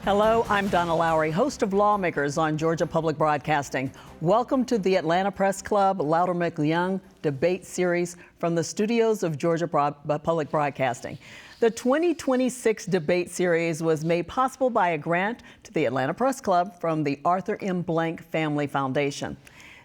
Hello, I'm Donna Lowry, host of Lawmakers on Georgia Public Broadcasting. Welcome to the Atlanta Press Club Loudermilk-Young Debate Series from the studios of Georgia Public Broadcasting. The 2026 debate series was made possible by a grant to the Atlanta Press Club from the Arthur M. Blank Family Foundation.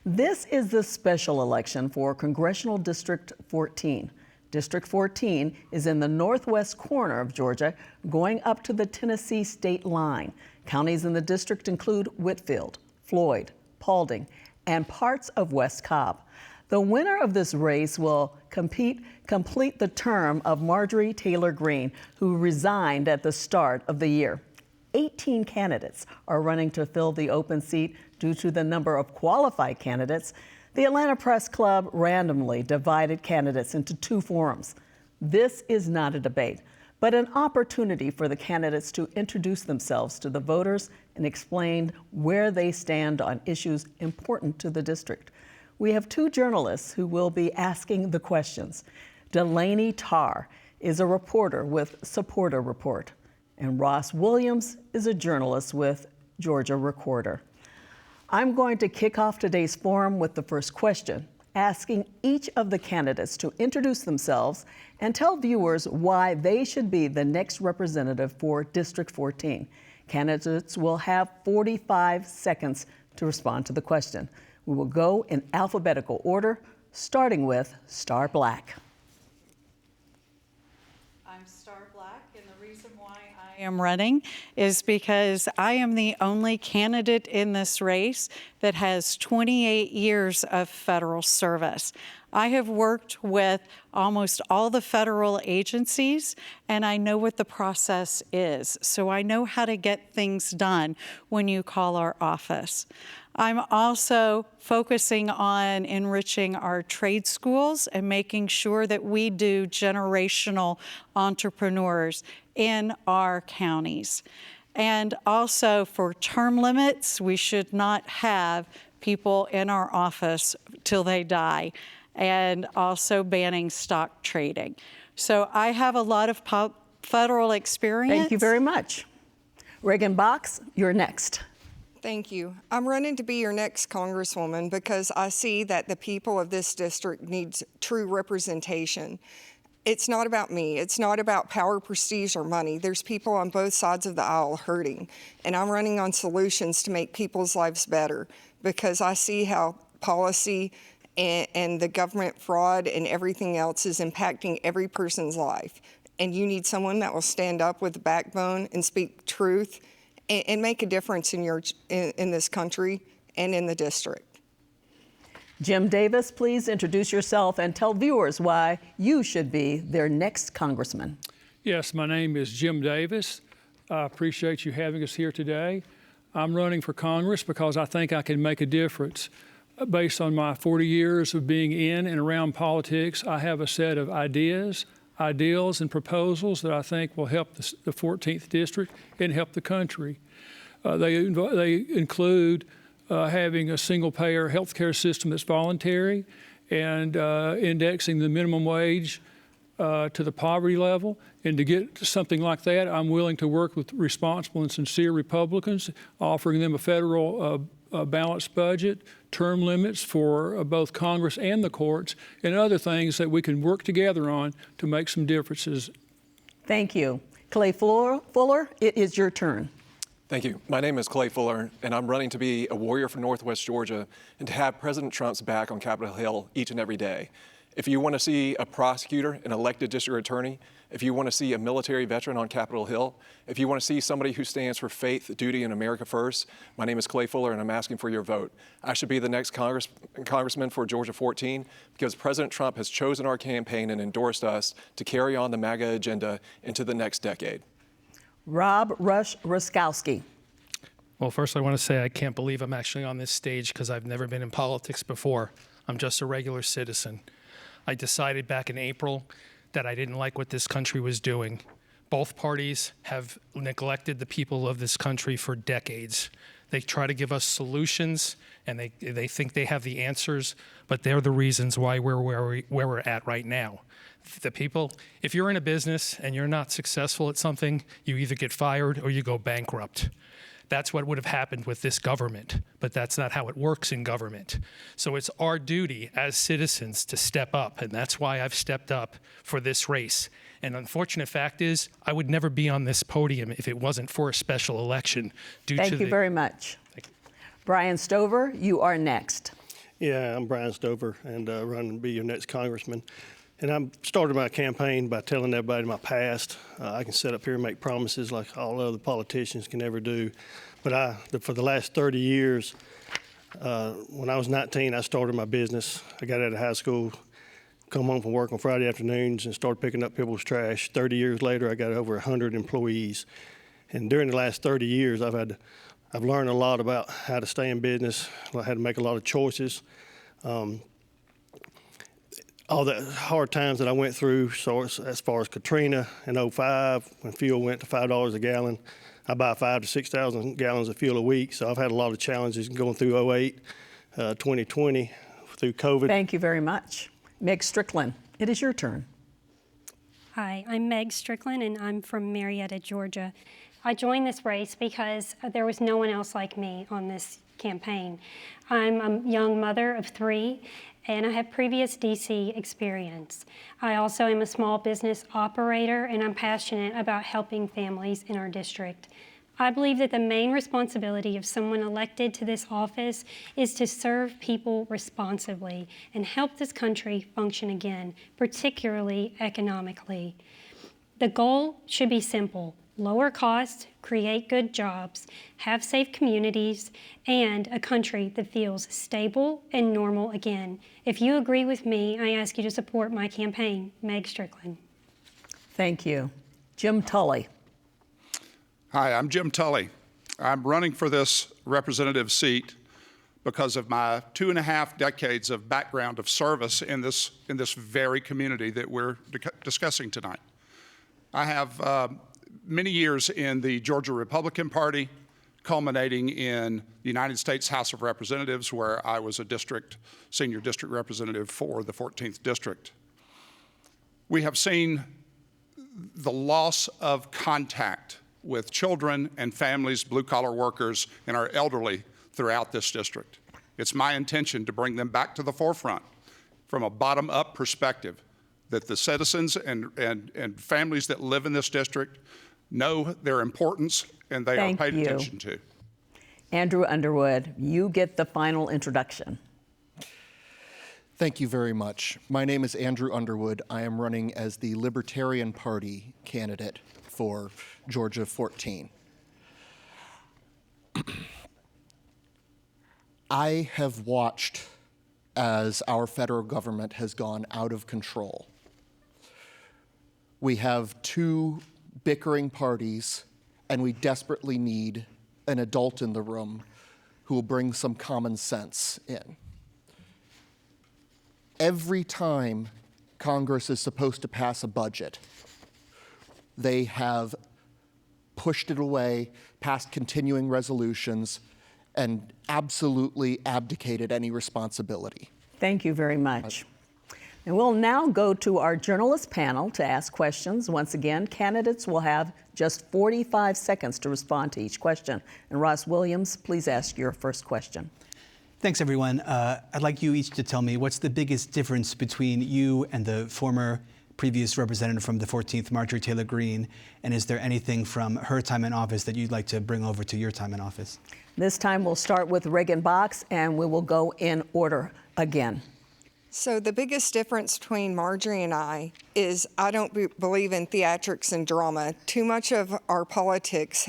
This is the special election for Congressional District 14. District 14 is in the northwest corner of Georgia, going up to the Tennessee state line. Counties in the district include Whitfield, Floyd, Paulding, and parts of West Cobb. The winner of this race will complete the term of Marjorie Taylor Greene, who resigned at the start of the year. 18 candidates are running to fill the open seat due to the number of qualified candidates. The Atlanta Press Club randomly divided candidates into two forums. This is not a debate, but an opportunity for the candidates to introduce themselves to the voters and explain where they stand on issues important to the district. We have two journalists who will be asking the questions. Delaney Tarr is a reporter with SaportaReport, and Ross Williams is a journalist with Georgia Recorder. I'm going to kick off today's forum with the first question, asking each of the candidates to introduce themselves and tell viewers why they should be the next representative for District 14. Candidates will have 45 seconds to respond to the question. We will go in alphabetical order, starting with Star Black. I'm Star Black, and the reason why I am running is because I am the only candidate in this race that has 28 years of federal service. I have worked with almost all the federal agencies, and I know what the process is. So I know how to get things done when you call our office. I'm also focusing on enriching our trade schools and making sure that we do generational entrepreneurs in our counties. And also for term limits, we should not have people in our office till they die, and also banning stock trading. So I have a lot of federal experience. Thank you very much. Regan Box, you're next. Thank you. I'm running to be your next Congresswoman because I see that the people of this district need true representation. It's not about me. It's not about power, prestige, or money. There's people on both sides of the aisle hurting, and I'm running on solutions to make people's lives better because I see how policy and the government fraud and everything else is impacting every person's life. And you need someone that will stand up with a backbone and speak truth and make a difference in this country and in the district. Jim Davis, please introduce yourself and tell viewers why you should be their next congressman. Yes, my name is Jim Davis. I appreciate you having us here today. I'm running for Congress because I think I can make a difference. Based on my 40 years of being in and around politics, I have a set of ideas, ideals, and proposals that I think will help the 14th District and help the country. They include having a single-payer health care system that's voluntary and indexing the minimum wage to the poverty level. And to get to something like that, I'm willing to work with responsible and sincere Republicans, offering them a federal balanced budget, term limits for both Congress and the courts, and other things that we can work together on to make some differences. Thank you. Clay Fuller, it is your turn. Thank you. My name is Clay Fuller, and I'm running to be a warrior for Northwest Georgia and to have President Trump's back on Capitol Hill each and every day. If you want to see a prosecutor, an elected district attorney, if you want to see a military veteran on Capitol Hill, if you want to see somebody who stands for faith, duty, and America first, my name is Clay Fuller, and I'm asking for your vote. I should be the next congressman for Georgia 14 because President Trump has chosen our campaign and endorsed us to carry on the MAGA agenda into the next decade. Rob Ruszkowski. Well, first I want to say I can't believe I'm actually on this stage because I've never been in politics before. I'm just a regular citizen. I decided back in April that I didn't like what this country was doing. Both parties have neglected the people of this country for decades. They try to give us solutions, and they think they have the answers, but they're the reasons why we're where we're at right now. The people, if you're in a business and you're not successful at something, you either get fired or you go bankrupt. That's what would have happened with this government, but that's not how it works in government. So it's our duty as citizens to step up, and that's why I've stepped up for this race. And the unfortunate fact is, I would never be on this podium if it wasn't for a special election. Thank you very much. Thank you. Brian Stover, you are next. Yeah, I'm Brian Stover, and running to be your next congressman. And I started my campaign by telling everybody my past. I can sit up here and make promises like all other politicians can ever do. But for the last 30 years, when I was 19, I started my business. I got out of high school, come home from work on Friday afternoons and started picking up people's trash. 30 years later, I got over 100 employees. And during the last 30 years, I've learned a lot about how to stay in business, how to make a lot of choices. All the hard times that I went through, so as far as Katrina in 2005, when fuel went to $5 a gallon, I buy 5,000 to 6,000 gallons of fuel a week. So I've had a lot of challenges going through 2008, 2020, through COVID. Thank you very much. Meg Strickland, it is your turn. Hi, I'm Meg Strickland, and I'm from Marietta, Georgia. I joined this race because there was no one else like me on this campaign. I'm a young mother of 3, and I have previous DC experience. I also am a small business operator, and I'm passionate about helping families in our district. I believe that the main responsibility of someone elected to this office is to serve people responsibly and help this country function again, particularly economically. The goal should be simple: lower costs, create good jobs, have safe communities, and a country that feels stable and normal again. If you agree with me, I ask you to support my campaign. Meg Strickland. Thank you. Jim Tully. Hi, I'm Jim Tully. I'm running for this representative seat because of my 2.5 decades of background of service in this very community that we're discussing tonight. I have many years in the Georgia Republican Party, culminating in the United States House of Representatives, where I was a senior district representative for the 14th District. We have seen the loss of contact with children and families, blue-collar workers, and our elderly throughout this district. It's my intention to bring them back to the forefront from a bottom-up perspective, that the citizens and families that live in this district know their importance and they are paid attention to. Andrew Underwood, you get the final introduction. Thank you very much. My name is Andrew Underwood. I am running as the Libertarian Party candidate for Georgia 14. I have watched as our federal government has gone out of control. We have 2 bickering parties, and we desperately need an adult in the room who will bring some common sense in. Every time Congress is supposed to pass a budget, they have pushed it away, passed continuing resolutions, and absolutely abdicated any responsibility. Thank you very much. And we'll now go to our journalist panel to ask questions. Once again, candidates will have just 45 seconds to respond to each question. And Ross Williams, please ask your first question. Thanks, everyone. I'd like you each to tell me what's the biggest difference between you and the previous representative from the 14th, Marjorie Taylor Greene, and is there anything from her time in office that you'd like to bring over to your time in office? This time we'll start with Regan Box, and we will go in order again. So the biggest difference between Marjorie and I is I don't believe in theatrics and drama. Too much of our politics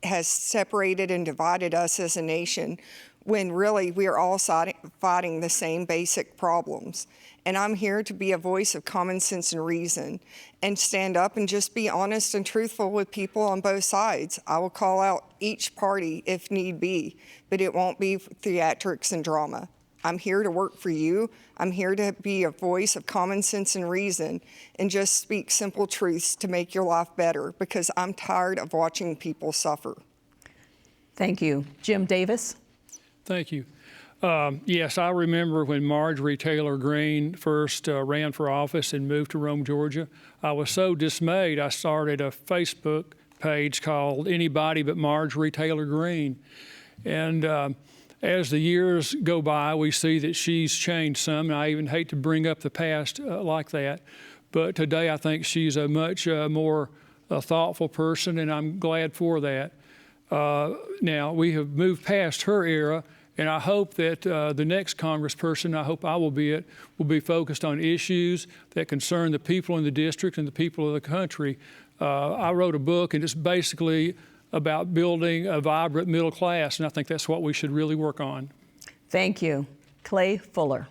has separated and divided us as a nation, when really we are all fighting the same basic problems. And I'm here to be a voice of common sense and reason and stand up and just be honest and truthful with people on both sides. I will call out each party if need be, but it won't be theatrics and drama. I'm here to work for you. I'm here to be a voice of common sense and reason and just speak simple truths to make your life better, because I'm tired of watching people suffer. Thank you. Jim Davis. Thank you. Yes, I remember when Marjorie Taylor Greene first ran for office and moved to Rome, Georgia. I was so dismayed, I started a Facebook page called Anybody But Marjorie Taylor Greene. And as the years go by, we see that she's changed some. And I even hate to bring up the past like that. But today I think she's a much more thoughtful person, and I'm glad for that. Now, we have moved past her era, and I hope that the next congressperson, I hope I will be it, will be focused on issues that concern the people in the district and the people of the country. I wrote a book, and it's basically about building a vibrant middle class, and I think that's what we should really work on. Thank you. Clay Fuller.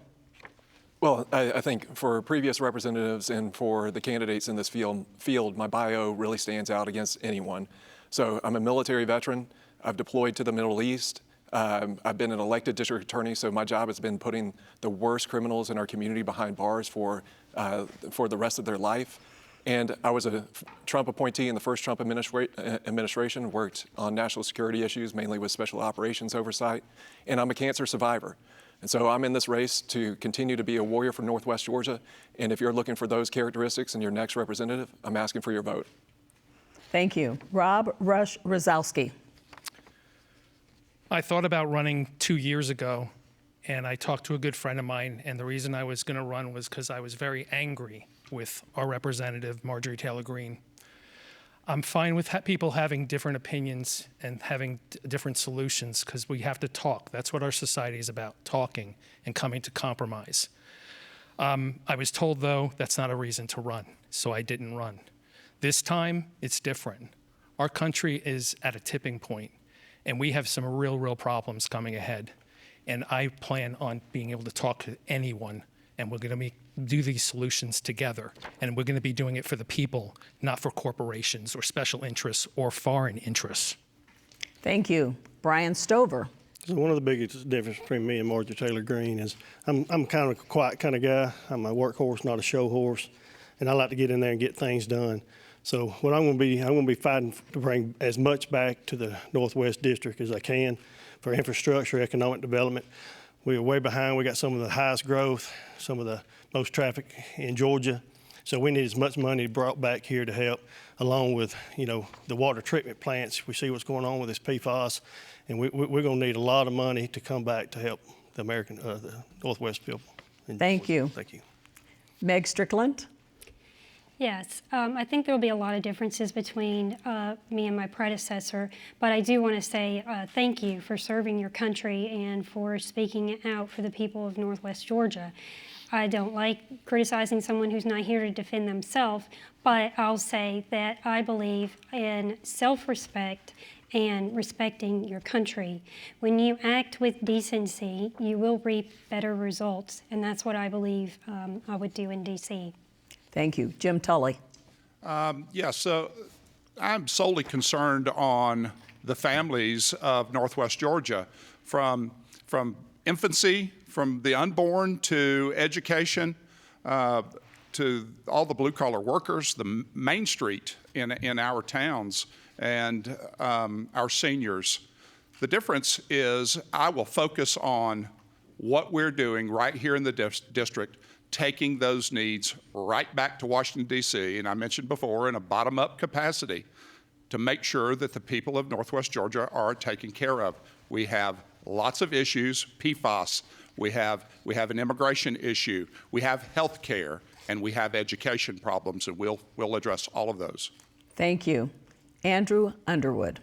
Well, I think for previous representatives and for the candidates in this field, my bio really stands out against anyone. So I'm a military veteran. I've deployed to the Middle East. I've been an elected district attorney, so my job has been putting the worst criminals in our community behind bars for the rest of their life. And I was a Trump appointee in the first Trump administration, worked on national security issues, mainly with special operations oversight, and I'm a cancer survivor. And so I'm in this race to continue to be a warrior for Northwest Georgia, and if you're looking for those characteristics in your next representative, I'm asking for your vote. Thank you. Rob Ruszkowski. I thought about running 2 years ago, and I talked to a good friend of mine, and the reason I was going to run was because I was very angry with our representative, Marjorie Taylor Greene. I'm fine with people having different opinions and having different solutions because we have to talk. That's what our society is about, talking and coming to compromise. I was told, though, that's not a reason to run, so I didn't run. This time, it's different. Our country is at a tipping point, and we have some real problems coming ahead. And I plan on being able to talk to anyone, and we're going to do these solutions together. And we're going to be doing it for the people, not for corporations or special interests or foreign interests. Thank you. Brian Stover. So one of the biggest differences between me and Marjorie Taylor Greene is I'm kind of a quiet kind of guy. I'm a workhorse, not a show horse, and I like to get in there and get things done. So what I'm going to be fighting to bring as much back to the Northwest District as I can for infrastructure, economic development. We are way behind. We got some of the highest growth, some of the most traffic in Georgia. So we need as much money brought back here to help, along with, the water treatment plants. We see what's going on with this PFAS, and we're going to need a lot of money to come back to help the Northwest people. Thank you. Thank you. Meg Strickland. Yes, I think there will be a lot of differences between me and my predecessor, but I do want to say thank you for serving your country and for speaking out for the people of Northwest Georgia. I don't like criticizing someone who's not here to defend themselves, but I'll say that I believe in self-respect and respecting your country. When you act with decency, you will reap better results, and that's what I believe I would do in D.C. Thank you. Jim Tully. So I'm solely concerned on the families of Northwest Georgia, from infancy, from the unborn to education, to all the blue-collar workers, the Main Street in our towns, and our seniors. The difference is I will focus on what we're doing right here in the district, taking those needs right back to Washington, D.C., and I mentioned before, in a bottom-up capacity, to make sure that the people of Northwest Georgia are taken care of. We have lots of issues, PFAS, we have an immigration issue, we have health care, and we have education problems, and we'll address all of those. Thank you. Andrew Underwood.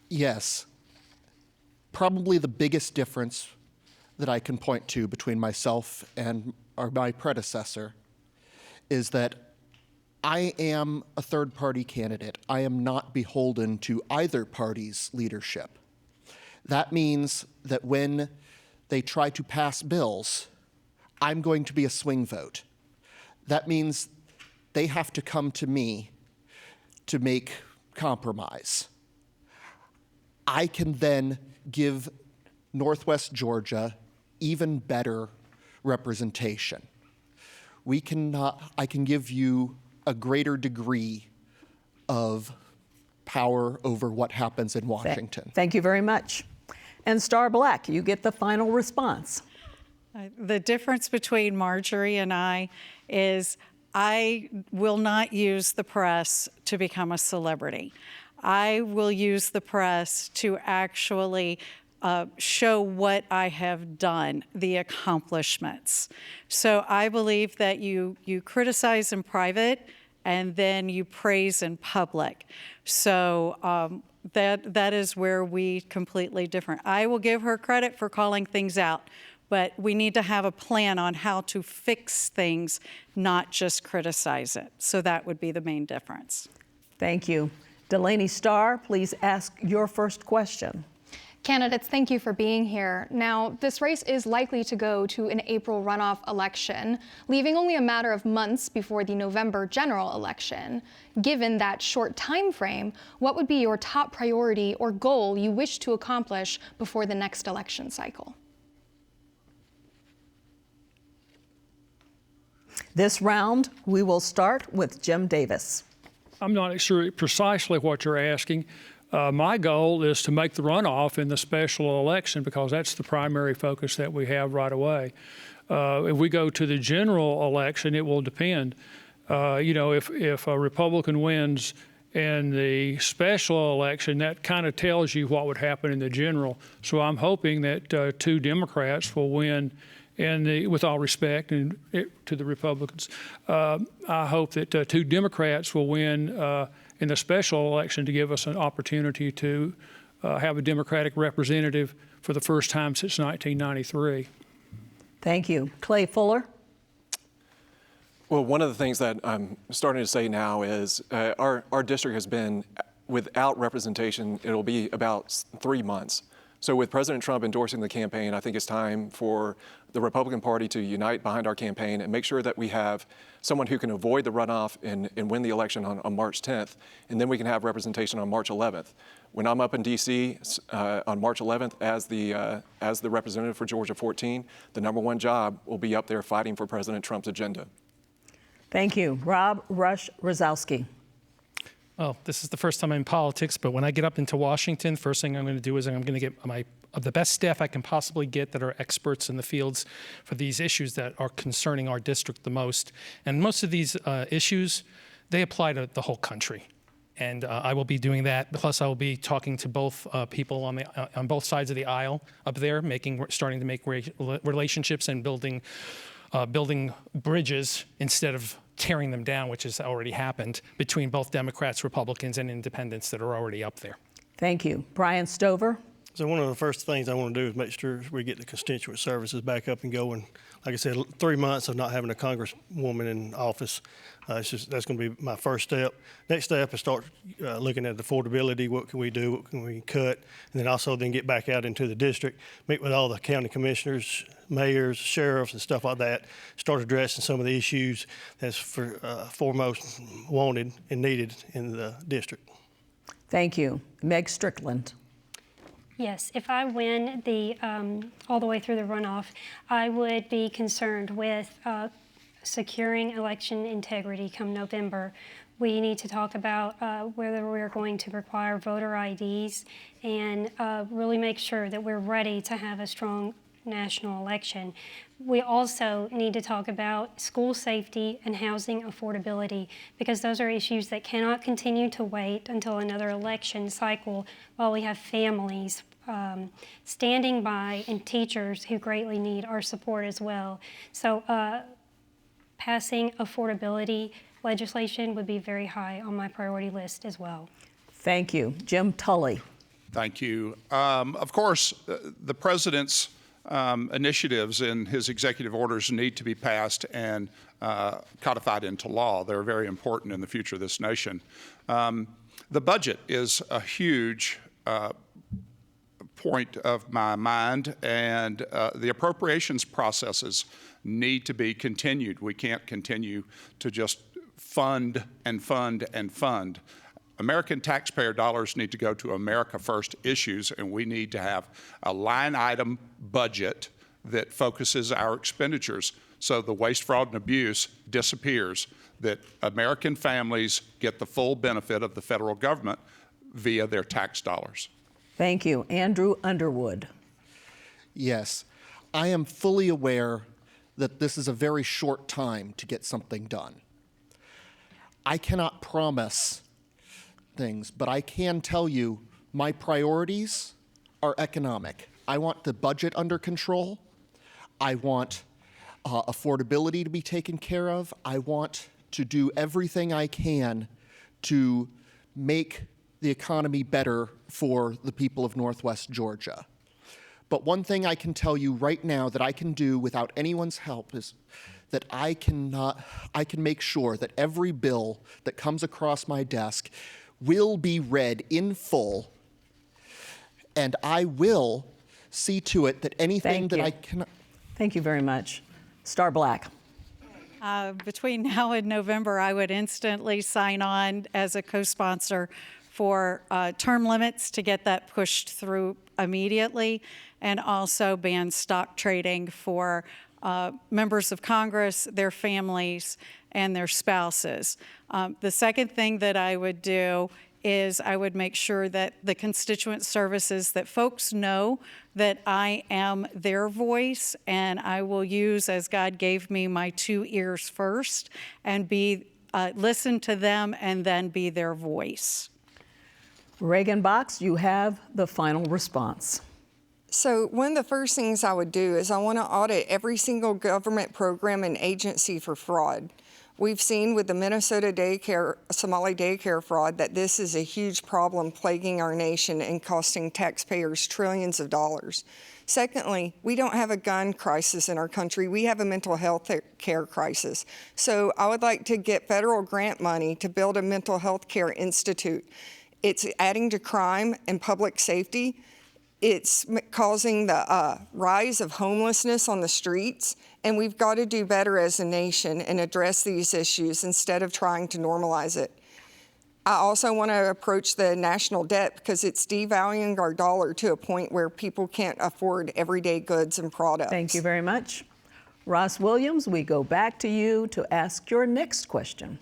Yes. Probably the biggest difference that I can point to between myself and my predecessor is that I am a third-party candidate. I am not beholden to either party's leadership. That means that when they try to pass bills, I'm going to be a swing vote. That means they have to come to me to make compromise. I can then give Northwest Georgia even better representation. I can give you a greater degree of power over what happens in Washington. Thank you very much. And Star Black, you get the final response. The difference between Marjorie and I is I will not use the press to become a celebrity. I will use the press to actually show what I have done, the accomplishments. So I believe that you criticize in private and then you praise in public. So that is where we completely different. I will give her credit for calling things out, but we need to have a plan on how to fix things, not just criticize it. So that would be the main difference. Thank you. Delaney Starr, please ask your first question. Candidates, thank you for being here. Now, this race is likely to go to an April runoff election, leaving only a matter of months before the November general election. Given that short time frame, what would be your top priority or goal you wish to accomplish before the next election cycle? This round, we will start with Jim Davis. I'm not sure precisely what you're asking. My goal is to make the runoff in the special election because that's the primary focus that we have right away. If we go to the general election, it will depend. If a Republican wins in the special election, that kind of tells you what would happen in the general. So I'm hoping that 2 Democrats will win. And with all respect to the Republicans, I hope that 2 Democrats will win in the special election to give us an opportunity to have a Democratic representative for the first time since 1993. Thank you. Clay Fuller. Well, one of the things that I'm starting to say now is our district has been without representation. It'll be about 3 months. So with President Trump endorsing the campaign, I think it's time for the Republican Party to unite behind our campaign and make sure that we have someone who can avoid the runoff and win the election on March 10th, and then we can have representation on March 11th. When I'm up in D.C. On March 11th as the representative for Georgia 14, the #1 job will be up there fighting for President Trump's agenda. Thank you. Rob Ruszkowski. Well, this is the first time I'm in politics, but when I get up into Washington, first thing I'm going to do is I'm going to get the best staff I can possibly get that are experts in the fields for these issues that are concerning our district the most. And most of these issues, they apply to the whole country. And I will be doing that. Plus, I will be talking to both people on both sides of the aisle up there, starting to make relationships and building bridges instead of tearing them down, which has already happened between both Democrats, Republicans, and independents that are already up there. Thank you. Brian Stover. So one of the first things I want to do is make sure we get the constituent services back up and going. Like I said, 3 months of not having a congresswoman in office, that's going to be my first step. Next step is start looking at affordability. What can we do? What can we cut? And then also get back out into the district, meet with all the county commissioners, mayors, sheriffs, and stuff like that. Start addressing some of the issues that's foremost wanted and needed in the district. Thank you. Meg Strickland. Yes, if I win all the way through the runoff, I would be concerned with securing election integrity come November. We need to talk about whether we're going to require voter IDs and really make sure that we're ready to have a strong national election. We also need to talk about school safety and housing affordability because those are issues that cannot continue to wait until another election cycle while we have families standing by and teachers who greatly need our support as well. So passing affordability legislation would be very high on my priority list as well. Thank you. Jim Tully. Thank you. Of course, the president's initiatives in his executive orders need to be passed and codified into law. They're very important in the future of this nation. The budget is a huge point of my mind, and the appropriations processes need to be continued. We can't continue to just fund and fund and fund. American taxpayer dollars need to go to America First issues, and we need to have a line item budget that focuses our expenditures so the waste, fraud, and abuse disappears, that American families get the full benefit of the federal government via their tax dollars. Thank you. Andrew Underwood. Yes, I am fully aware that this is a very short time to get something done. I cannot promise things, but I can tell you my priorities are economic. I want the budget under control. I want affordability to be taken care of. I want to do everything I can to make the economy better for the people of Northwest Georgia. But one thing I can tell you right now that I can do without anyone's help is that I can make sure that every bill that comes across my desk will be read in full, and I will see to it that anything that I cannot. Thank you very much. Star Black. Between now and November, I would instantly sign on as a co-sponsor for term limits to get that pushed through immediately, and also ban stock trading for members of Congress, their families, and their spouses. The second thing that I would do is I would make sure that the constituent services, that folks know that I am their voice, and I will use, as God gave me, my 2 ears first, and listen to them and then be their voice. Regan Box, you have the final response. So one of the first things I would do is I want to audit every single government program and agency for fraud. We've seen with the Minnesota Somali daycare fraud that this is a huge problem plaguing our nation and costing taxpayers trillions of dollars. Secondly, we don't have a gun crisis in our country. We have a mental health care crisis. So I would like to get federal grant money to build a mental health care institute. It's adding to crime and public safety. It's causing the rise of homelessness on the streets, and we've got to do better as a nation and address these issues instead of trying to normalize it. I also want to approach the national debt because it's devaluing our dollar to a point where people can't afford everyday goods and products. Thank you very much. Ross Williams, we go back to you to ask your next question.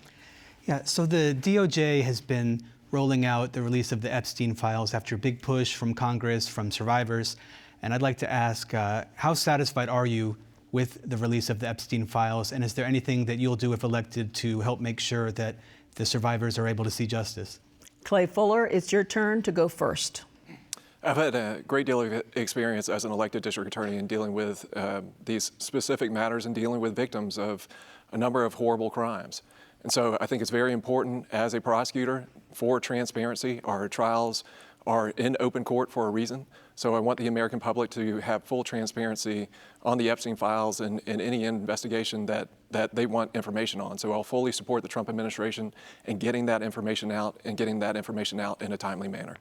Yeah, so the DOJ has been rolling out the release of the Epstein files after a big push from Congress, from survivors. And I'd like to ask, how satisfied are you with the release of the Epstein files? And is there anything that you'll do if elected to help make sure that the survivors are able to see justice? Clay Fuller, it's your turn to go first. I've had a great deal of experience as an elected district attorney in dealing with these specific matters and dealing with victims of a number of horrible crimes. And so I think it's very important as a prosecutor for transparency. Our trials are in open court for a reason. So I want the American public to have full transparency on the Epstein files and any investigation that they want information on. So I'll fully support the Trump administration in getting that information out and getting that information out in a timely manner.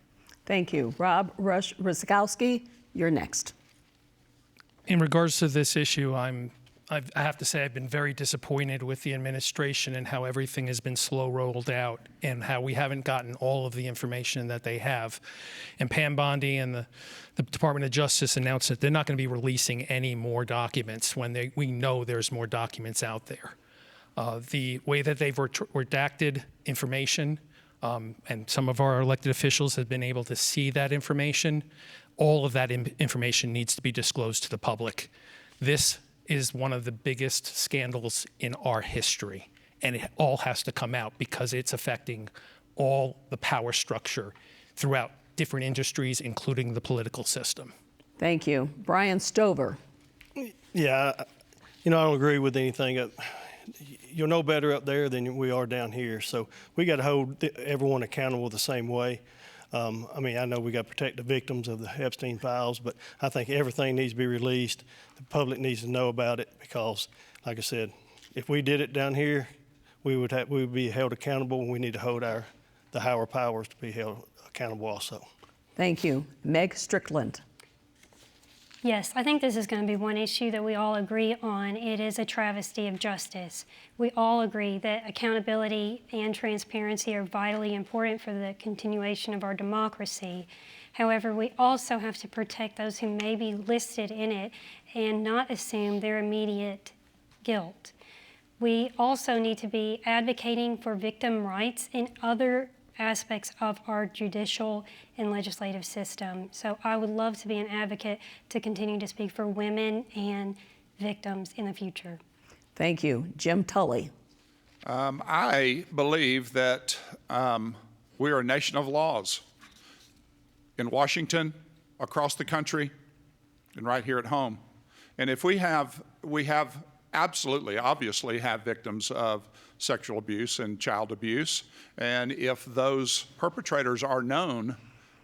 Thank you. Rob Ruszkowski, you're next. In regards to this issue, I have to say I've been very disappointed with the administration and how everything has been slow rolled out and how we haven't gotten all of the information that they have. And Pam Bondi and the Department of Justice announced that they're not going to be releasing any more documents when we know there's more documents out there. The way that they've redacted information, and some of our elected officials have been able to see that information, all of that information needs to be disclosed to the public. This is one of the biggest scandals in our history, and it all has to come out because it's affecting all the power structure throughout different industries, including the political system. Thank you. Brian Stover. Yeah, I don't agree with anything. You'll know better up there than we are down here, so we got to hold everyone accountable the same way. I know we got to protect the victims of the Epstein files, but I think everything needs to be released. The public needs to know about it because, like I said, if we did it down here, we would be held accountable, and we need to hold the higher powers to be held accountable also. Thank you. Meg Strickland. Yes, I think this is going to be one issue that we all agree on. It is a travesty of justice. We all agree that accountability and transparency are vitally important for the continuation of our democracy. However, we also have to protect those who may be listed in it and not assume their immediate guilt. We also need to be advocating for victim rights in other aspects of our judicial and legislative system. So I would love to be an advocate to continue to speak for women and victims in the future. Thank you. Jim Tully. I believe that we are a nation of laws in Washington, across the country, and right here at home. And if we absolutely, obviously have victims of sexual abuse and child abuse. And if those perpetrators are known,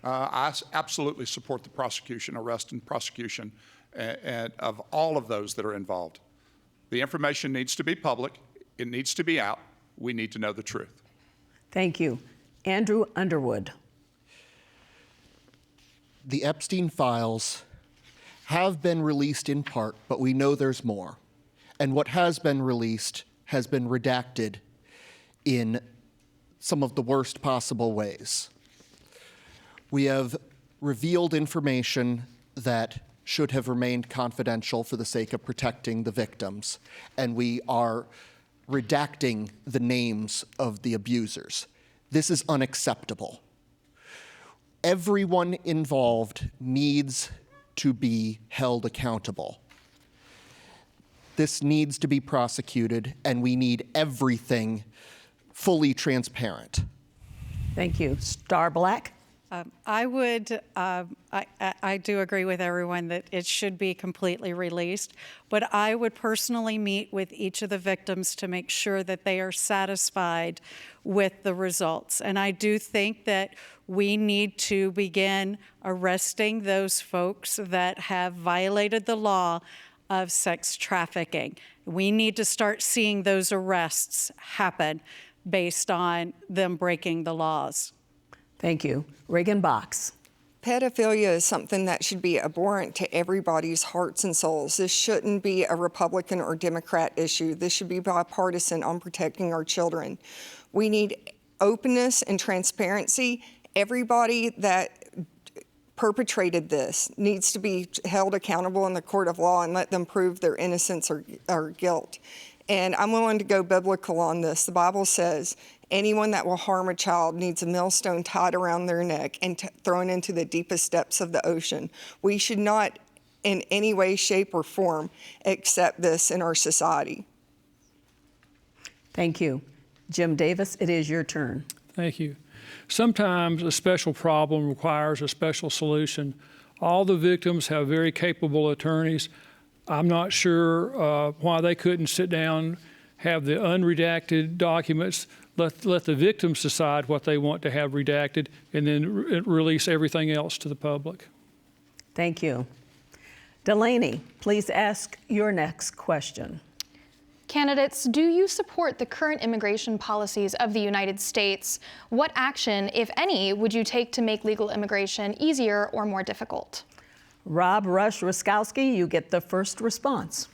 I absolutely support the prosecution, arrest and prosecution of all of those that are involved. The information needs to be public. It needs to be out. We need to know the truth. Thank you. Andrew Underwood. The Epstein files have been released in part, but we know there's more. And what has been released has been redacted in some of the worst possible ways. We have revealed information that should have remained confidential for the sake of protecting the victims, and we are redacting the names of the abusers. This is unacceptable. Everyone involved needs to be held accountable. This needs to be prosecuted, and we need everything fully transparent. Thank you. Star Black. I do agree with everyone that it should be completely released, but I would personally meet with each of the victims to make sure that they are satisfied with the results. And I do think that we need to begin arresting those folks that have violated the law of sex trafficking. We need to start seeing those arrests happen based on them breaking the laws. Thank you. Regan Box. Pedophilia is something that should be abhorrent to everybody's hearts and souls. This shouldn't be a Republican or Democrat issue. This should be bipartisan on protecting our children. We need openness and transparency. Everybody that perpetrated this needs to be held accountable in the court of law and let them prove their innocence or guilt. And I'm willing to go biblical on this. The Bible says anyone that will harm a child needs a millstone tied around their neck and thrown into the deepest depths of the ocean. We should not in any way, shape, or form accept this in our society. Thank you. Jim Davis, it is your turn. Thank you. Sometimes a special problem requires a special solution. All the victims have very capable attorneys. I'm not sure why they couldn't sit down, have the unredacted documents, let the victims decide what they want to have redacted, and then release everything else to the public. Thank you. Delaney, please ask your next question. Candidates, do you support the current immigration policies of the United States? What action, if any, would you take to make legal immigration easier or more difficult? Rob Ruszkowski, you get the first response.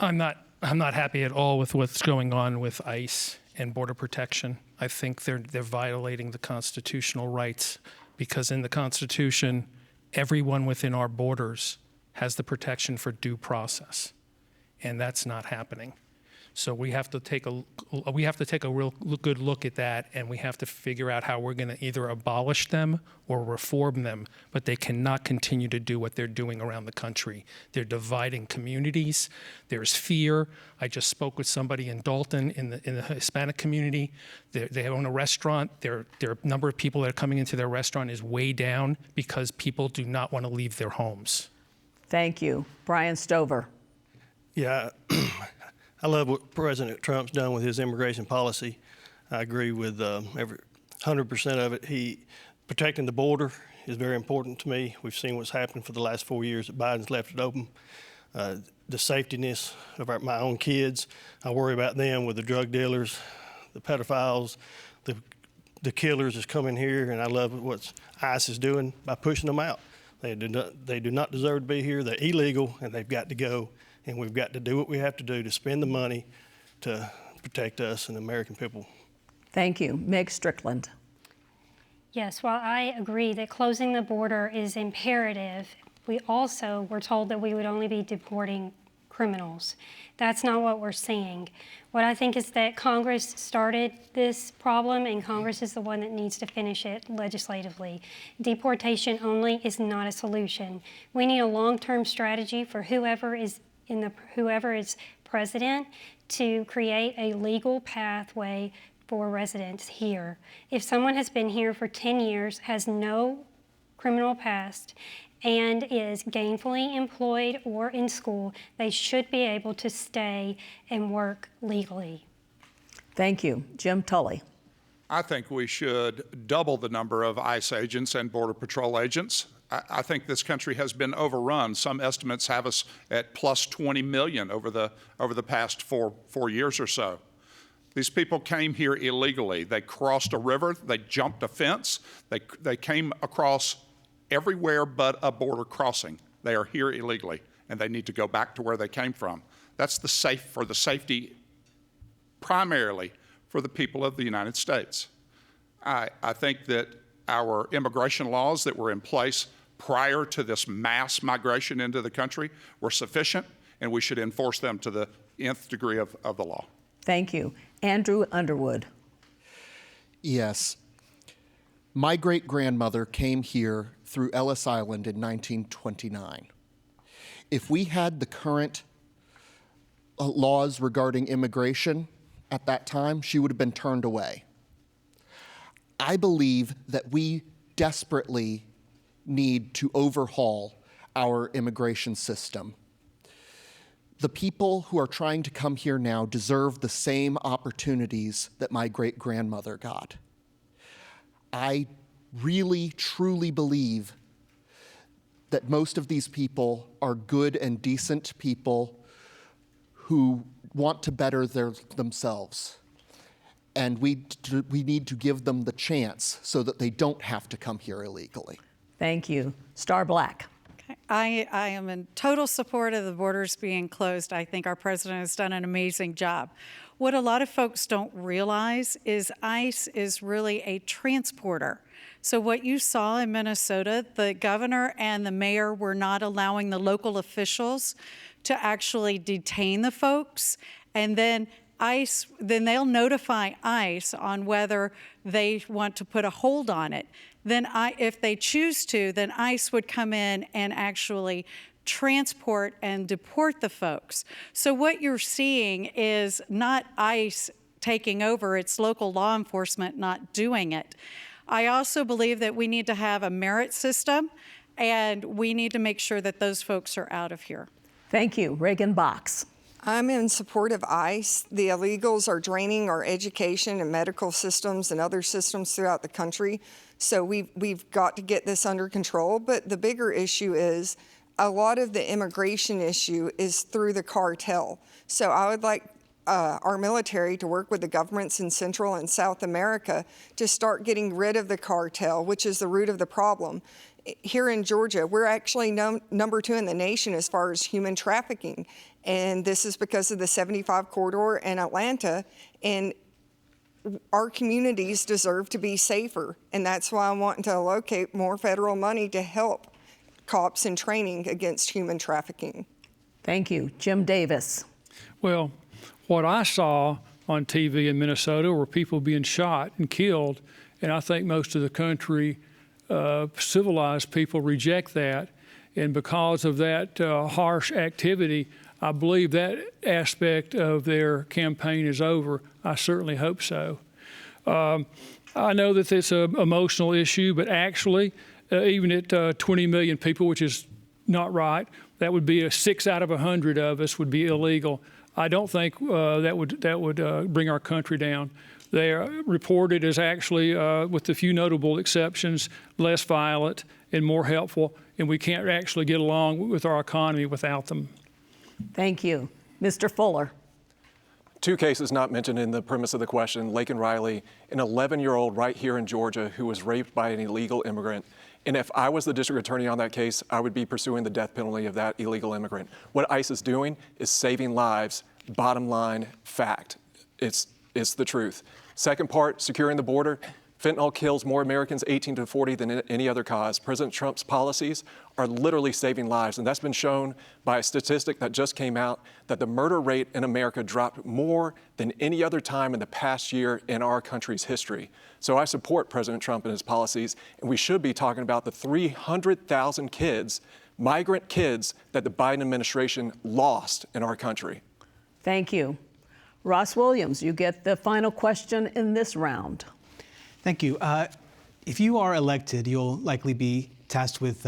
I'm not happy at all with what's going on with ICE and border protection. I think they're violating the constitutional rights, because in the Constitution, everyone within our borders has the protection for due process, and that's not happening. So we have to take a real good look at that, and we have to figure out how we're going to either abolish them or reform them. But they cannot continue to do what they're doing around the country. They're dividing communities. There's fear. I just spoke with somebody in Dalton in the Hispanic community. They own a restaurant. Their number of people that are coming into their restaurant is way down because people do not want to leave their homes. Thank you. Brian Stover. Yeah, I love what President Trump's done with his immigration policy. I agree with 100% of it. Protecting the border is very important to me. We've seen what's happened for the last 4 years that Biden's left it open. The safetiness of my own kids, I worry about them with the drug dealers, the pedophiles, the killers that's coming here, and I love what ICE is doing by pushing them out. They do not deserve to be here. They're illegal, and they've got to go. And we've got to do what we have to do to spend the money to protect us and the American people. Thank you. Meg Strickland. Yes, while I agree that closing the border is imperative, we also were told that we would only be deporting criminals. That's not what we're seeing. What I think is that Congress started this problem, and Congress is the one that needs to finish it legislatively. Deportation only is not a solution. We need a long-term strategy for whoever is president to create a legal pathway for residents here. If someone has been here for 10 years, has no criminal past, and is gainfully employed or in school, they should be able to stay and work legally. Thank you. Jim Tully. I think we should double the number of ICE agents and Border Patrol agents. I think this country has been overrun. Some estimates have us at plus 20 million over the past four years or so. These people came here illegally. They crossed a river, they jumped a fence, they came across everywhere but a border crossing. They are here illegally, and they need to go back to where they came from. That's the safety primarily for the people of the United States. I think that our immigration laws that were in place prior to this mass migration into the country were sufficient, and we should enforce them to the nth degree of the law. Thank you. Andrew Underwood. Yes. My great-grandmother came here through Ellis Island in 1929. If we had the current laws regarding immigration at that time, she would have been turned away. I believe that we desperately need to overhaul our immigration system. The people who are trying to come here now deserve the same opportunities that my great-grandmother got. I really, truly believe that most of these people are good and decent people who want to better themselves. And we need to give them the chance so that they don't have to come here illegally. Thank you. Star Black. I am in total support of the borders being closed. I think our president has done an amazing job. What a lot of folks don't realize is ICE is really a transporter. So what you saw in Minnesota, the governor and the mayor were not allowing the local officials to actually detain the folks, and then ICE, then they'll notify ICE on whether they want to put a hold on it. Then if they choose to, then ICE would come in and actually transport and deport the folks. So what you're seeing is not ICE taking over, it's local law enforcement not doing it. I also believe that we need to have a merit system, and we need to make sure that those folks are out of here. Thank you. Regan Box. I'm in support of ICE. The illegals are draining our education and medical systems and other systems throughout the country. So we've got to get this under control. But the bigger issue is a lot of the immigration issue is through the cartel. So I would like our military to work with the governments in Central and South America to start getting rid of the cartel, which is the root of the problem. Here in Georgia, we're actually number 2 in the nation as far as human trafficking. And this is because of the 75 corridor in Atlanta. And our communities deserve to be safer. And that's why I'm wanting to allocate more federal money to help cops in training against human trafficking. Thank you. Jim Davis. Well, what I saw on TV in Minnesota were people being shot and killed, and I think most of the country, civilized people, reject that. And because of that harsh activity, I believe that aspect of their campaign is over. I certainly hope so. I know that it's an emotional issue, but actually, even at 20 million people, which is not right, that would be 6 out of 100 of us would be illegal. I don't think that would bring our country down. They are reported as actually, with a few notable exceptions, less violent and more helpful, and we can't actually get along with our economy without them. Thank you. Mr. Fuller. 2 cases not mentioned in the premise of the question, Lake and Riley, an 11-year-old right here in Georgia who was raped by an illegal immigrant. And if I was the district attorney on that case, I would be pursuing the death penalty of that illegal immigrant. What ICE is doing is saving lives. Bottom line fact. It's the truth. Second part, securing the border. Fentanyl kills more Americans 18 to 40 than any other cause. President Trump's policies are literally saving lives, and that's been shown by a statistic that just came out that the murder rate in America dropped more than any other time in the past year in our country's history. So I support President Trump and his policies, and we should be talking about the 300,000 kids, migrant kids, that the Biden administration lost in our country. Thank you. Ross Williams, you get the final question in this round. Thank you. If you are elected, you'll likely be tasked with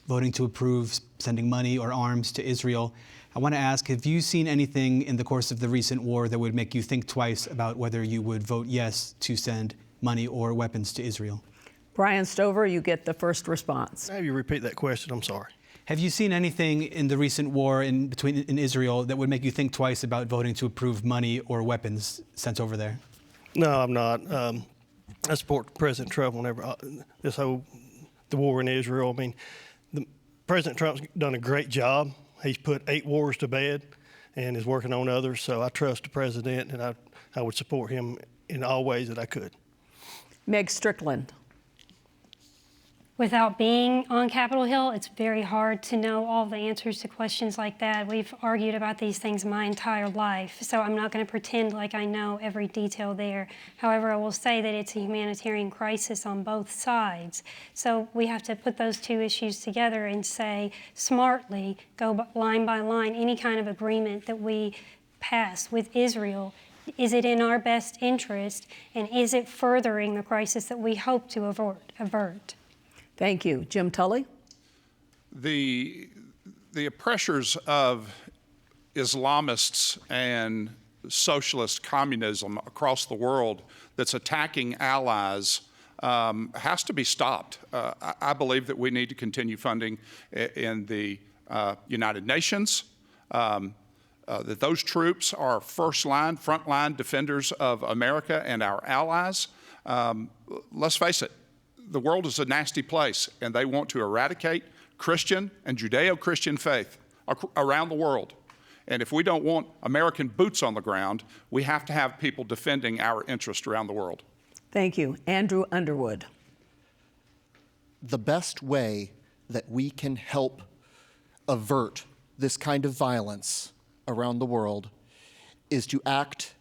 voting to approve sending money or arms to Israel. I want to ask, have you seen anything in the course of the recent war that would make you think twice about whether you would vote yes to send money or weapons to Israel? Brian Stover, you get the first response. Have you repeat that question? I'm sorry. Have you seen anything in the recent war in Israel that would make you think twice about voting to approve money or weapons sent over there? No, I'm not. I support President Trump whenever the war in Israel. I mean, President Trump's done a great job. He's put 8 wars to bed and is working on others. So I trust the president, and I would support him in all ways that I could. Meg Strickland. Without being on Capitol Hill, it's very hard to know all the answers to questions like that. We've argued about these things my entire life, so I'm not going to pretend like I know every detail there. However, I will say that it's a humanitarian crisis on both sides. So we have to put those two issues together and say, smartly, go line by line, any kind of agreement that we pass with Israel, is it in our best interest, and is it furthering the crisis that we hope to avert? Thank you. Jim Tully? The pressures of Islamists and socialist communism across the world that's attacking allies has to be stopped. I believe that we need to continue funding in the United Nations, that those troops are frontline defenders of America and our allies. Let's face it. The world is a nasty place, and they want to eradicate Christian and Judeo-Christian faith around the world. And if we don't want American boots on the ground, we have to have people defending our interest around the world. Thank you. Andrew Underwood. The best way that we can help avert this kind of violence around the world is to act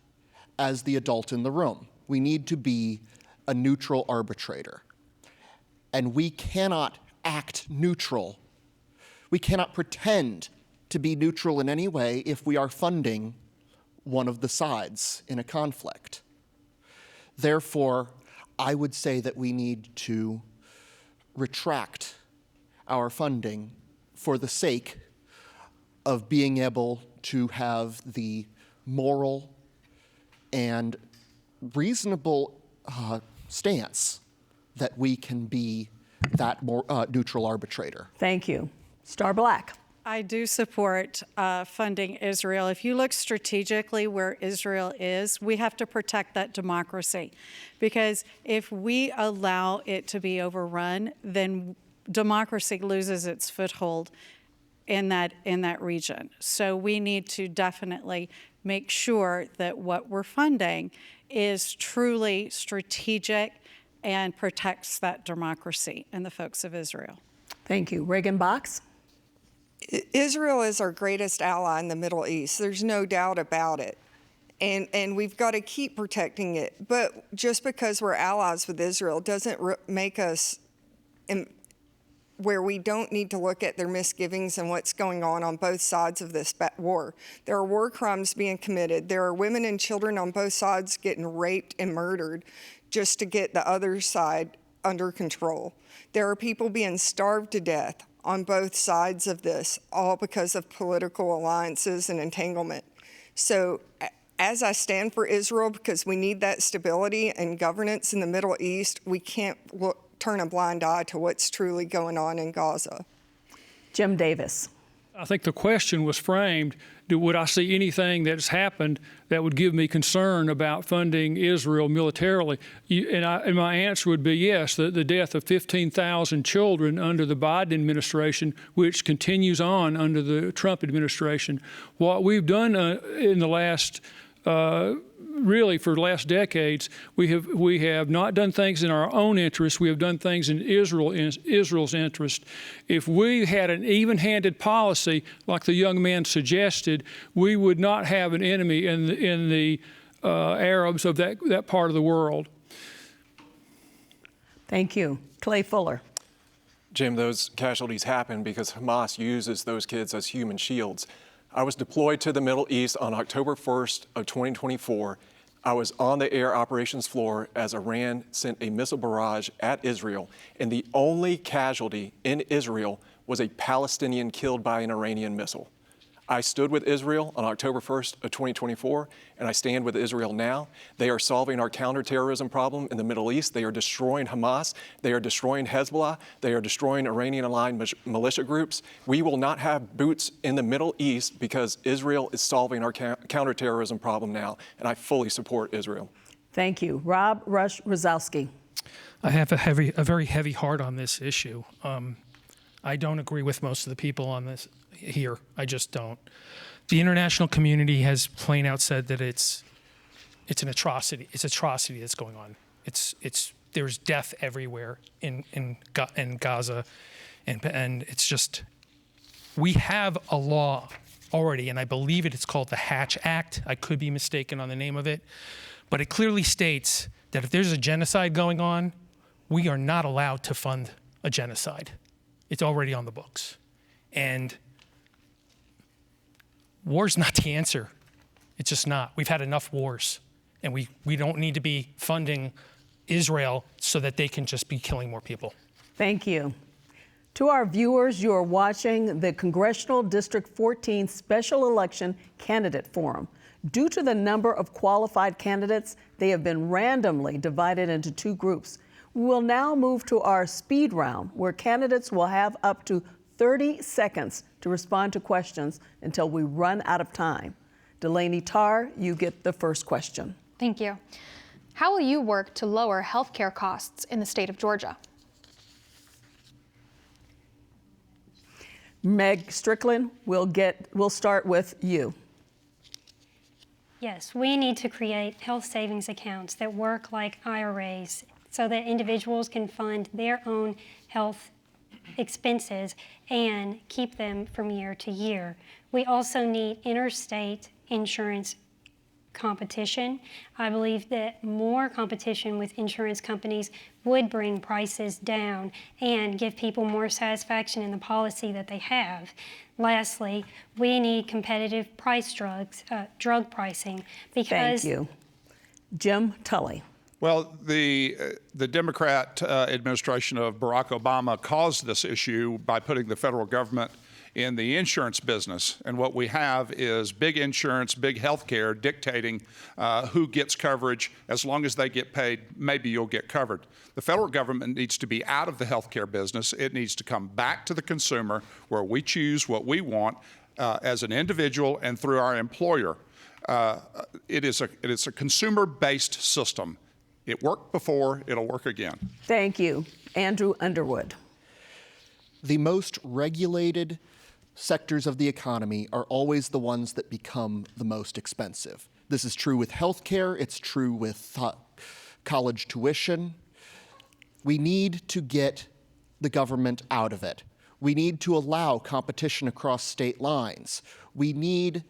as the adult in the room. We need to be a neutral arbitrator. And we cannot act neutral. We cannot pretend to be neutral in any way if we are funding one of the sides in a conflict. Therefore, I would say that we need to retract our funding for the sake of being able to have the moral and reasonable stance that we can be that more neutral arbitrator. Thank you. Star Black. I do support funding Israel. If you look strategically where Israel is, we have to protect that democracy, because if we allow it to be overrun, then democracy loses its foothold in that region. So we need to definitely make sure that what we're funding is truly strategic and protects that democracy and the folks of Israel. Thank you. Regan Box. Israel is our greatest ally in the Middle East. There's no doubt about it. And we've got to keep protecting it. But just because we're allies with Israel doesn't make us where we don't need to look at their misgivings and what's going on both sides of this war. There are war crimes being committed. There are women and children on both sides getting raped and murdered just to get the other side under control. There are people being starved to death on both sides of this, all because of political alliances and entanglement. So as I stand for Israel, because we need that stability and governance in the Middle East, we can't turn a blind eye to what's truly going on in Gaza. Jim Davis. I think the question was framed, would I see anything that's happened that would give me concern about funding Israel militarily? And my answer would be yes, the death of 15,000 children under the Biden administration, which continues on under the Trump administration. What we've done in the last really for the last decades, we have not done things in our own interest. We have done things in Israel's interest. If we had an even-handed policy, like the young man suggested, we would not have an enemy in the Arabs of that part of the world. Thank you. Clay Fuller. Jim, those casualties happen because Hamas uses those kids as human shields. I was deployed to the Middle East on October 1st of 2024. I was on the air operations floor as Iran sent a missile barrage at Israel, and the only casualty in Israel was a Palestinian killed by an Iranian missile. I stood with Israel on October 1st of 2024, and I stand with Israel now. They are solving our counterterrorism problem in the Middle East. They are destroying Hamas. They are destroying Hezbollah. They are destroying Iranian-aligned militia groups. We will not have boots in the Middle East because Israel is solving our counterterrorism problem now, and I fully support Israel. Thank you. Rob Ruszkowski. I have a very heavy heart on this issue. I don't agree with most of the people on this here. I just don't. The international community has plain out said that it's an atrocity. It's atrocity that's going on. There's death everywhere in Gaza, and it's just, we have a law already, and I believe it's called the Hatch Act. I could be mistaken on the name of it, but it clearly states that if there's a genocide going on, we are not allowed to fund a genocide. It's already on the books. And war's not the answer. It's just not. We've had enough wars, and we don't need to be funding Israel so that they can just be killing more people. Thank you. To our viewers, you are watching the Congressional District 14 Special Election Candidate Forum. Due to the number of qualified candidates, they have been randomly divided into two groups. We will now move to our speed round, where candidates will have up to 30 seconds to respond to questions until we run out of time. Delaney, Tarr, you get the first question. Thank you. How will you work to lower health care costs in the state of Georgia? Meg Strickland, we'll start with you. Yes, we need to create health savings accounts that work like IRAs so that individuals can fund their own health expenses and keep them from year to year. We also need interstate insurance competition. I believe that more competition with insurance companies would bring prices down and give people more satisfaction in the policy that they have. Lastly, we need competitive drug pricing because— Thank you. Jim Tully. Well, the Democrat administration of Barack Obama caused this issue by putting the federal government in the insurance business. And what we have is big insurance, big health care dictating who gets coverage. As long as they get paid, maybe you'll get covered. The federal government needs to be out of the health care business. It needs to come back to the consumer where we choose what we want as an individual and through our employer. It is a consumer-based system. It worked before, it'll work again. Thank you. Andrew Underwood. The most regulated sectors of the economy are always the ones that become the most expensive. This is true with healthcare, it's true with college tuition. We need to get the government out of it. We need to allow competition across state lines. These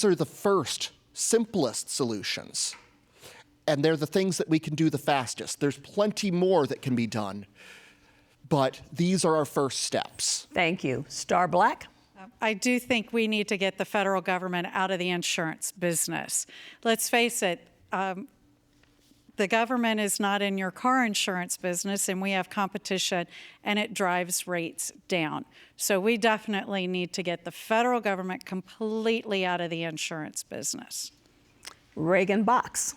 are the first, simplest solutions. And they're the things that we can do the fastest. There's plenty more that can be done, but these are our first steps. Thank you. Star Black? I do think we need to get the federal government out of the insurance business. Let's face it, the government is not in your car insurance business, and we have competition, and it drives rates down. So we definitely need to get the federal government completely out of the insurance business. Regan Box.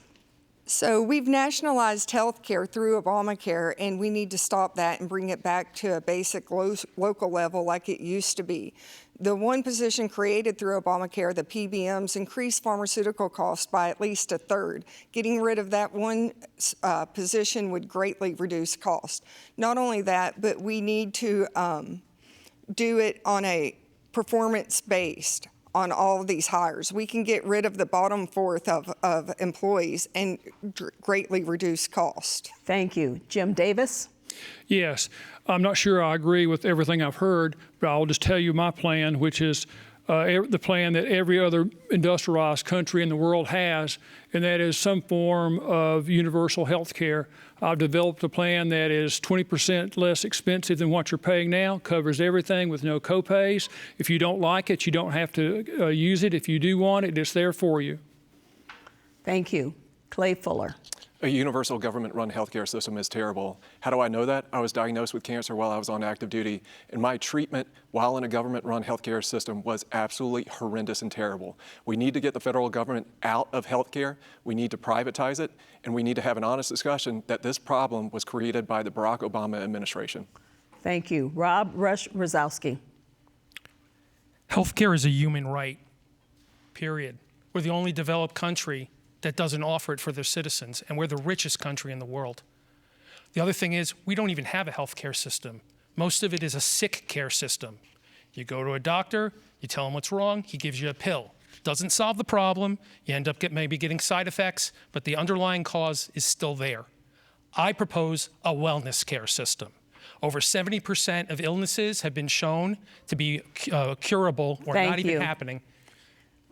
So we've nationalized health care through Obamacare, and we need to stop that and bring it back to a basic local level like it used to be. The one position created through Obamacare, the PBMs, increased pharmaceutical costs by at least a third. Getting rid of that one position would greatly reduce cost. Not only that, but we need to do it on a performance-based. on all of these hires. We can get rid of the bottom fourth of employees and greatly reduce cost. Thank you. Jim Davis? Yes, I'm not sure I agree with everything I've heard, but I'll just tell you my plan, which is the plan that every other industrialized country in the world has, and that is some form of universal health care. I've developed a plan that is 20% less expensive than what you're paying now, covers everything with no copays. If you don't like it, you don't have to use it. If you do want it, it's there for you. Thank you. Clay Fuller. A universal government-run healthcare system is terrible. How do I know that? I was diagnosed with cancer while I was on active duty, and my treatment while in a government-run healthcare system was absolutely horrendous and terrible. We need to get the federal government out of healthcare. We need to privatize it, and we need to have an honest discussion that this problem was created by the Barack Obama administration. Thank you. Rob Ruszkowski. Healthcare is a human right, period. We're the only developed country that doesn't offer it for their citizens, and we're the richest country in the world. The other thing is, we don't even have a healthcare system. Most of it is a sick care system. You go to a doctor, you tell him what's wrong, he gives you a pill. Doesn't solve the problem, you end up maybe getting side effects, but the underlying cause is still there. I propose a wellness care system. Over 70% of illnesses have been shown to be curable or not even happening.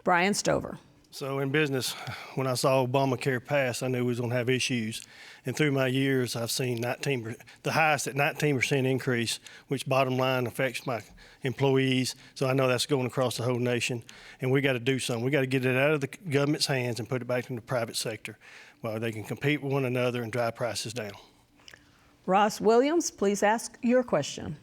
Brian Stover. So in business, when I saw Obamacare pass, I knew we was going to have issues. And through my years, I've seen the highest at 19% increase, which bottom line affects my employees. So I know that's going across the whole nation. And we got to do something. We got to get it out of the government's hands and put it back in the private sector where they can compete with one another and drive prices down. Ross Williams, please ask your question.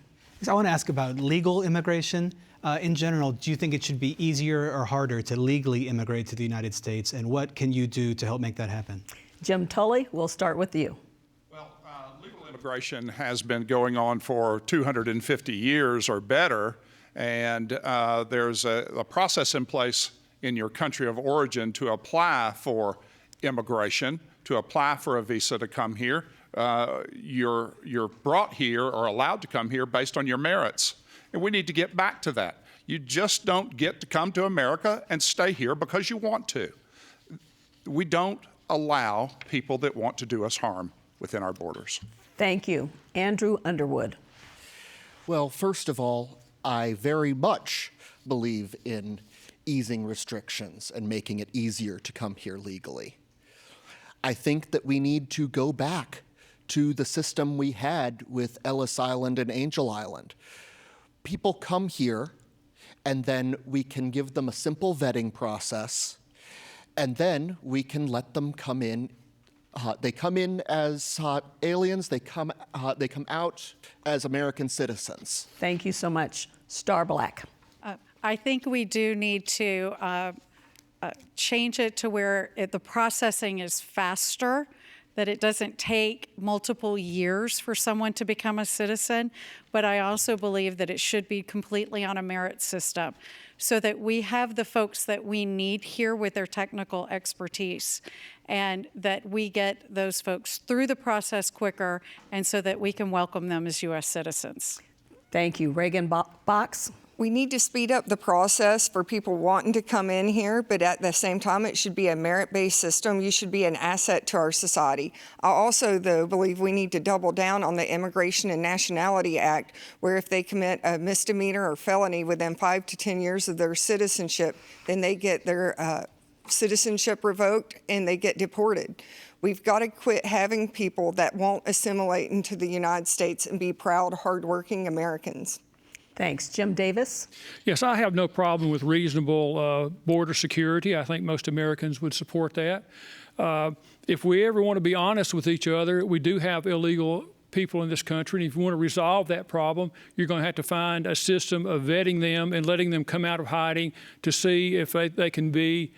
I want to ask about legal immigration. In general, do you think it should be easier or harder to legally immigrate to the United States, and what can you do to help make that happen? Jim Tully, we'll start with you. Well, legal immigration has been going on for 250 years or better, and there's a process in place in your country of origin to apply for immigration, to apply for a visa to come here. You're brought here or allowed to come here based on your merits. And we need to get back to that. You just don't get to come to America and stay here because you want to. We don't allow people that want to do us harm within our borders. Thank you. Andrew Underwood. Well, first of all, I very much believe in easing restrictions and making it easier to come here legally. I think that we need to go back to the system we had with Ellis Island and Angel Island. People come here, and then we can give them a simple vetting process, and then we can let them come in. They come in as aliens. They come out as American citizens. Thank you so much. Star Black. I think we do need to change it to where the processing is faster, that it doesn't take multiple years for someone to become a citizen, but I also believe that it should be completely on a merit system so that we have the folks that we need here with their technical expertise and that we get those folks through the process quicker and so that we can welcome them as U.S. citizens. Thank you. Regan Box. We need to speed up the process for people wanting to come in here, but at the same time, it should be a merit-based system. You should be an asset to our society. I also, though, believe we need to double down on the Immigration and Nationality Act, where if they commit a misdemeanor or felony within 5 to 10 years of their citizenship, then they get their citizenship revoked and they get deported. We've got to quit having people that won't assimilate into the United States and be proud, hardworking Americans. Thanks. Jim Davis? Yes, I have no problem with reasonable border security. I think most Americans would support that. If we ever want to be honest with each other, we do have illegal people in this country, and if you want to resolve that problem, you're going to have to find a system of vetting them and letting them come out of hiding to see if they can be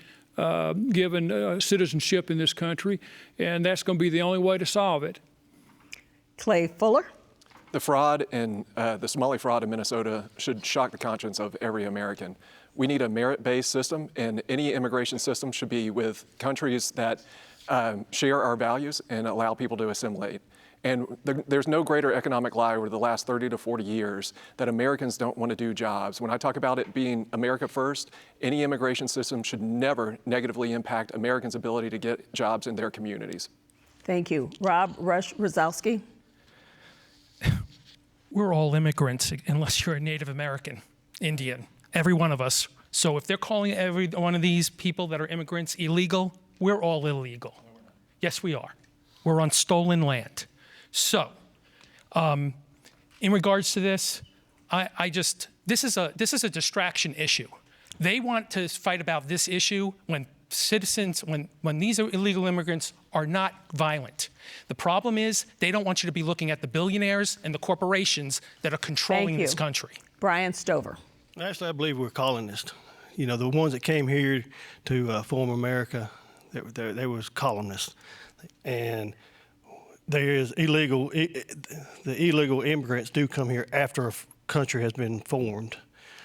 given citizenship in this country, and that's going to be the only way to solve it. Clay Fuller? The fraud and the Somali fraud in Minnesota should shock the conscience of every American. We need a merit-based system, and any immigration system should be with countries that share our values and allow people to assimilate. And there's no greater economic lie over the last 30 to 40 years that Americans don't want to do jobs. When I talk about it being America first, any immigration system should never negatively impact Americans' ability to get jobs in their communities. Thank you. Rob Ruszkowski. We're all immigrants unless you're a Native American, Indian, every one of us. So if they're calling every one of these people that are immigrants illegal, we're all illegal. Yes, we are. We're on stolen land. So, in regards to this, this is a distraction issue. They want to fight about this issue when citizens, when these illegal immigrants are not violent. The problem is they don't want you to be looking at the billionaires and the corporations that are controlling this country. Brian Stover. Actually, I believe we're colonists. You know, the ones that came here to form America, they was colonists. And there is the illegal immigrants do come here after a country has been formed.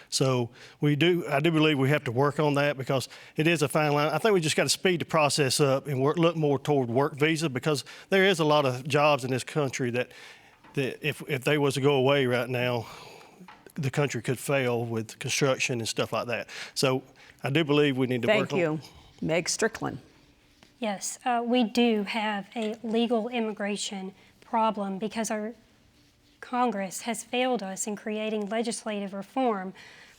So I do believe we have to work on that because it is a fine line. I think we just got to speed the process up and look more toward work visa because there is a lot of jobs in this country that if they was to go away right now, the country could fail with construction and stuff like that. So I do believe we need to work on it. Thank you. Meg Strickland. Yes, we do have a legal immigration problem because our Congress has failed us in creating legislative reform.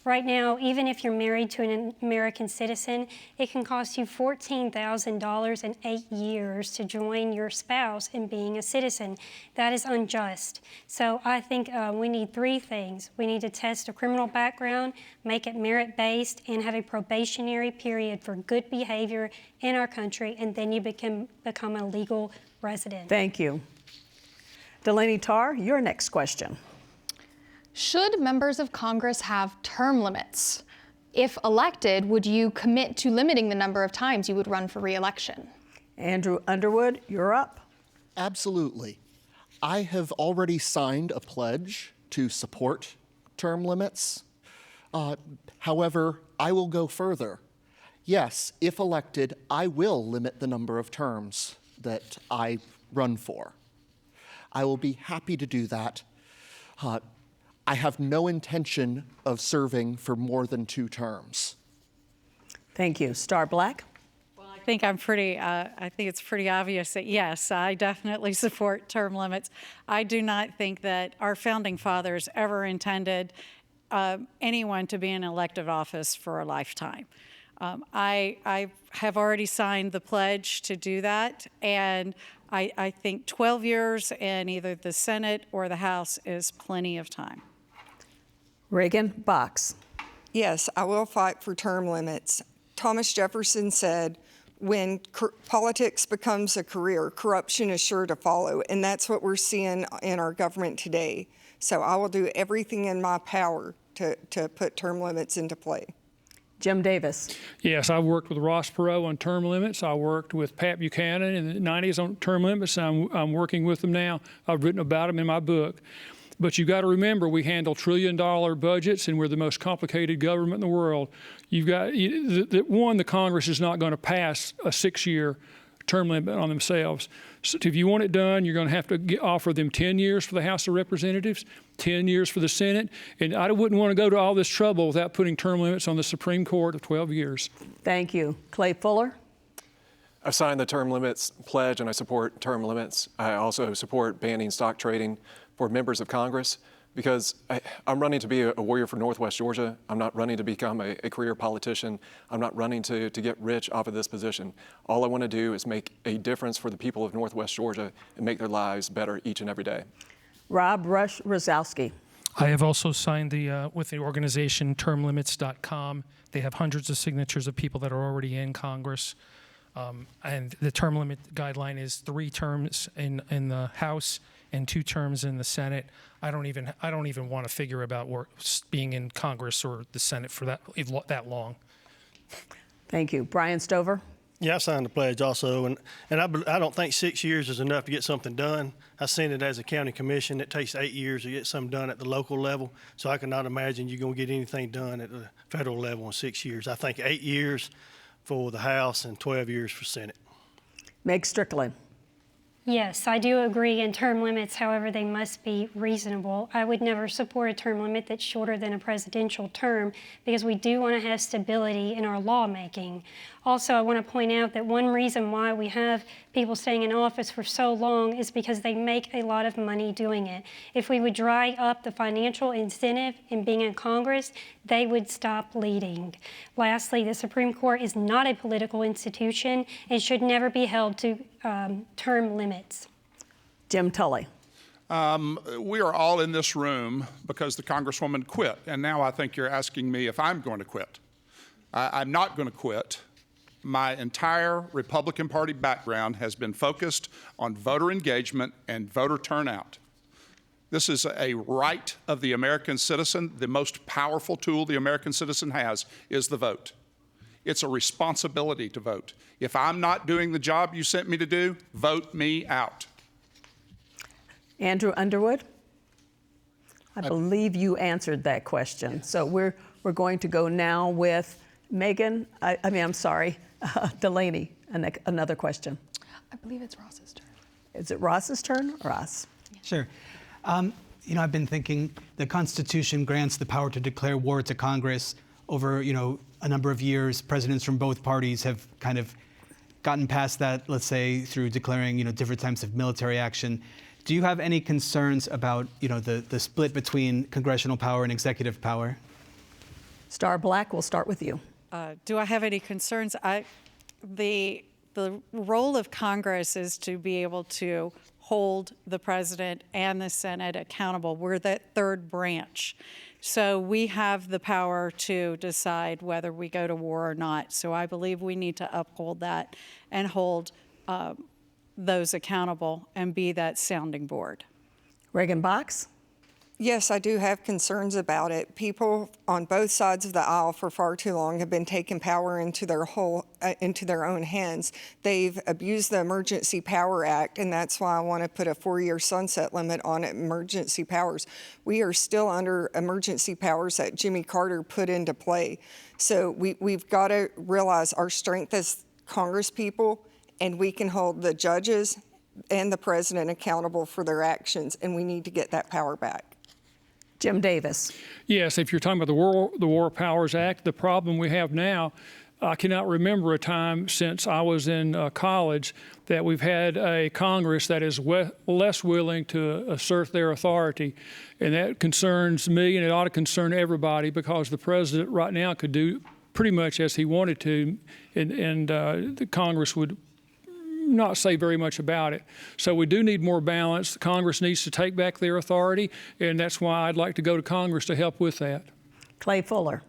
Right now, even if you're married to an American citizen, it can cost you $14,000 in 8 years to join your spouse in being a citizen. That is unjust. So I think we need 3 things. We need to test a criminal background, make it merit-based, and have a probationary period for good behavior in our country, and then you become a legal resident. Thank you. Delaney Tarr, your next question. Should members of Congress have term limits? If elected, would you commit to limiting the number of times you would run for re-election? Andrew Underwood, you're up. Absolutely. I have already signed a pledge to support term limits. However, I will go further. Yes, if elected, I will limit the number of terms that I run for. I will be happy to do that. I have no intention of serving for more than 2 terms. Thank you. Star Black? Well, I think it's pretty obvious that yes, I definitely support term limits. I do not think that our founding fathers ever intended anyone to be in elective office for a lifetime. I have already signed the pledge to do that, and I think 12 years in either the Senate or the House is plenty of time. Regan Box. Yes, I will fight for term limits. Thomas Jefferson said, when politics becomes a career, corruption is sure to follow, and that's what we're seeing in our government today. So I will do everything in my power to put term limits into play. Jim Davis. Yes, I worked with Ross Perot on term limits. I worked with Pat Buchanan in the 90s on term limits. I'm working with them now. I've written about them in my book. But you've got to remember, we handle trillion-dollar budgets, and we're the most complicated government in the world. You've got, the Congress is not going to pass a 6-year term limit on themselves. So if you want it done, you're going to have to offer them 10 years for the House of Representatives, 10 years for the Senate, and I wouldn't want to go to all this trouble without putting term limits on the Supreme Court of 12 years. Thank you. Clay Fuller? I've signed the term limits pledge, and I support term limits. I also support banning stock trading for members of Congress because I'm running to be a warrior for Northwest Georgia. I'm not running to become a career politician. I'm not running to get rich off of this position. All I want to do is make a difference for the people of Northwest Georgia and make their lives better each and every day. Rob Ruszkowski. I have also signed with the organization termlimits.com. They have hundreds of signatures of people that are already in Congress. And the term limit guideline is 3 terms in the House and 2 terms in the Senate. I don't even want to figure about being in Congress or the Senate for that long. Thank you. Brian Stover? Yeah, I signed the pledge also, and I don't think 6 years is enough to get something done. I seen it as a county commission. It takes 8 years to get something done at the local level, so I cannot imagine you're going to get anything done at the federal level in 6 years. I think 8 years for the House and 12 years for Senate. Meg Strickland. Yes, I do agree in term limits, however, they must be reasonable. I would never support a term limit that's shorter than a presidential term because we do want to have stability in our lawmaking. Also, I want to point out that one reason why we have people staying in office for so long is because they make a lot of money doing it. If we would dry up the financial incentive in being in Congress, they would stop leading. Lastly, the Supreme Court is not a political institution and should never be held to term limits. Jim Tully. We are all in this room because the Congresswoman quit, and now I think you're asking me if I'm going to quit. I'm not going to quit. My entire Republican Party background has been focused on voter engagement and voter turnout. This is a right of the American citizen. The most powerful tool the American citizen has is the vote. It's a responsibility to vote. If I'm not doing the job you sent me to do, vote me out. Andrew Underwood, I believe you answered that question. Yes. So we're going to go now with Delaney, another question. I believe it's Ross's turn. Is it Ross's turn or us? Sure. I've been thinking the Constitution grants the power to declare war to Congress. Over, a number of years, presidents from both parties have kind of gotten past that, let's say, through declaring, different types of military action. Do you have any concerns about, the split between congressional power and executive power? Star Black, we'll start with you. Do I have any concerns? The role of Congress is to be able to hold the president and the Senate accountable. We're that third branch. So we have the power to decide whether we go to war or not. So I believe we need to uphold that and hold those accountable and be that sounding board. Regan Box? Yes, I do have concerns about it. People on both sides of the aisle for far too long have been taking power into their own hands. They've abused the Emergency Power Act, and that's why I want to put a 4-year sunset limit on emergency powers. We are still under emergency powers that Jimmy Carter put into play. So we've got to realize our strength as Congress people, and we can hold the judges and the president accountable for their actions, and we need to get that power back. Jim Davis. Yes, if you're talking about the War Powers Act, the problem we have now, I cannot remember a time since I was in college that we've had a Congress that is less willing to assert their authority. And that concerns me, and it ought to concern everybody, because the president right now could do pretty much as he wanted to, and the Congress would not say very much about it. So we do need more balance. Congress needs to take back their authority, and that's why I'd like to go to Congress to help with that. Clay Fuller.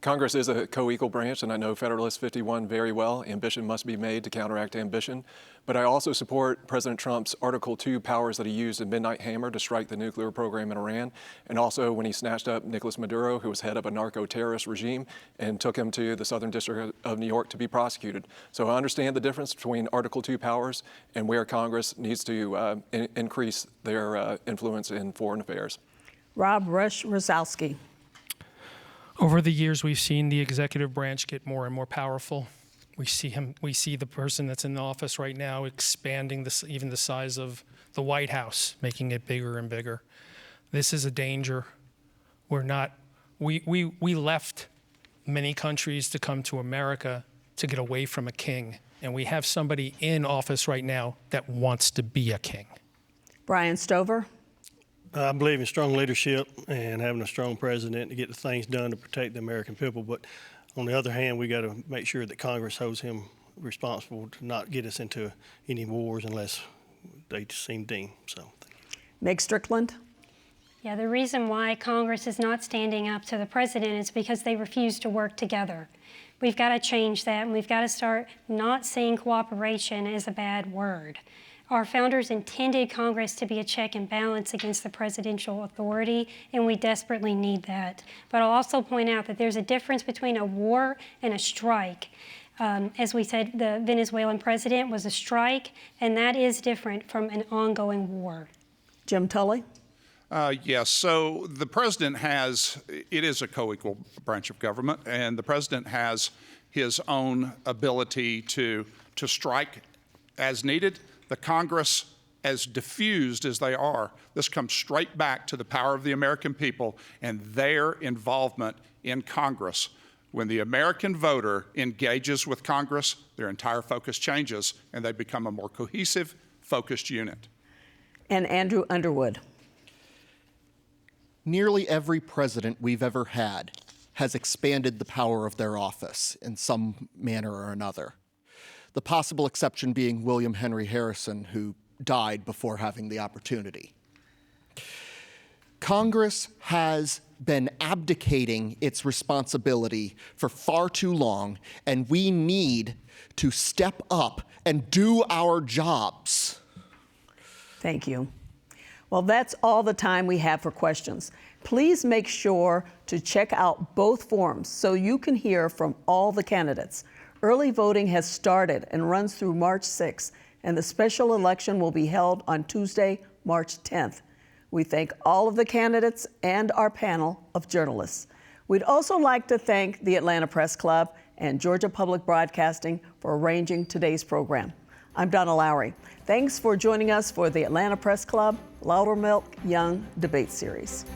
Congress is a co-equal branch, and I know Federalist 51 very well. Ambition must be made to counteract ambition. But I also support President Trump's Article 2 powers that he used in Midnight Hammer to strike the nuclear program in Iran, and also when he snatched up Nicolas Maduro, who was head of a narco-terrorist regime, and took him to the Southern District of New York to be prosecuted. So I understand the difference between Article 2 powers and where Congress needs to increase their influence in foreign affairs. Rob Ruszkowski. Over the years, we've seen the executive branch get more and more powerful. We see the person that's in the office right now expanding even the size of the White House, making it bigger and bigger. This is a danger. We left many countries to come to America to get away from a king. And we have somebody in office right now that wants to be a king. Brian Stover. I believe in strong leadership and having a strong president to get the things done to protect the American people. But on the other hand, we got to make sure that Congress holds him responsible to not get us into any wars unless they seem deemed so. Meg Strickland. Yeah, the reason why Congress is not standing up to the president is because they refuse to work together. We've got to change that, and we've got to start not seeing cooperation as a bad word. Our founders intended Congress to be a check and balance against the presidential authority, and we desperately need that. But I'll also point out that there's a difference between a war and a strike. As we said, the Venezuelan president was a strike, and that is different from an ongoing war. Jim Tully? Yes, so the president it is a co-equal branch of government, and the president has his own ability to strike as needed. The Congress, as diffused as they are, this comes straight back to the power of the American people and their involvement in Congress. When the American voter engages with Congress, their entire focus changes and they become a more cohesive, focused unit. And Andrew Underwood. Nearly every president we've ever had has expanded the power of their office in some manner or another. The possible exception being William Henry Harrison, who died before having the opportunity. Congress has been abdicating its responsibility for far too long, and we need to step up and do our jobs. Thank you. Well, that's all the time we have for questions. Please make sure to check out both forums so you can hear from all the candidates. Early voting has started and runs through March 6th, and the special election will be held on Tuesday, March 10th. We thank all of the candidates and our panel of journalists. We'd also like to thank the Atlanta Press Club and Georgia Public Broadcasting for arranging today's program. I'm Donna Lowry. Thanks for joining us for the Atlanta Press Club Loudermilk-Young Debate Series.